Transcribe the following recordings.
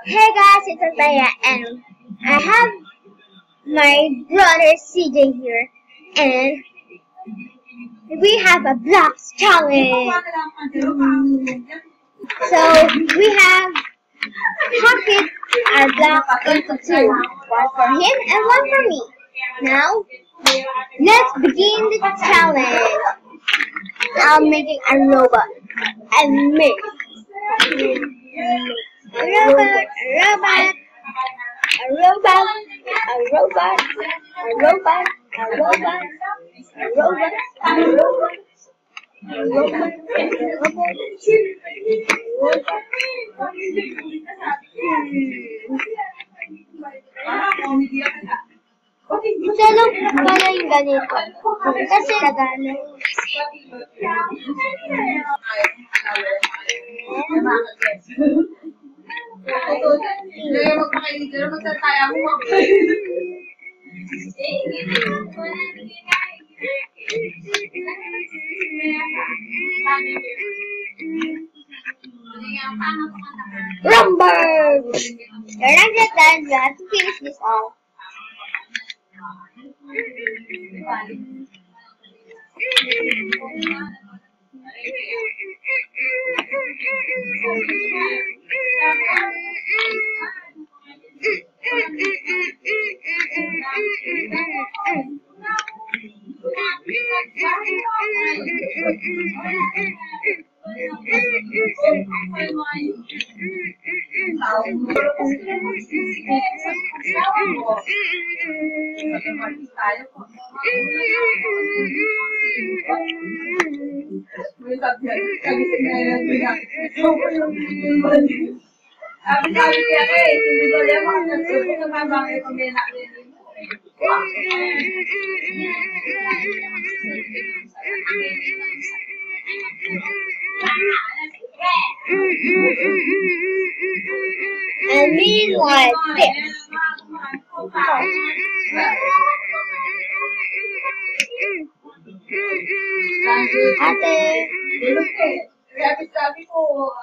Hey guys, it's Anthea, and I have my brother CJ here, and we have a blocks challenge. So we have pocket our blocks into two, one for him and one for me. Now let's begin the challenge. I'm making a robot and me. A robot, a robot, a robot, a robot, a robot, a robot, a robot, a robot, a robot, Salong pala yung ganito. Kasi nagano. Rumble! You're not just done, you have to finish this off. And me like this. Ate, sabi ko,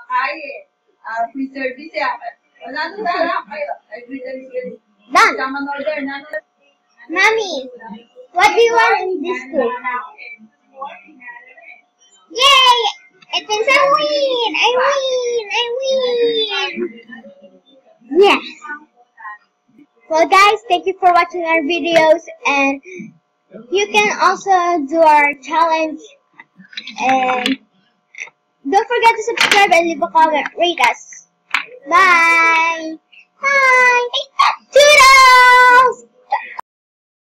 kaya free service yan. Wala nang sarap kayo. Free service. Done. Sama order na. Mommy, what do you want in this food? Yay! It means I win! I win! I win! Yes! Well guys, thank you for watching our videos, and you can also do our challenge, and don't forget to subscribe and leave a comment. Rate us. Bye!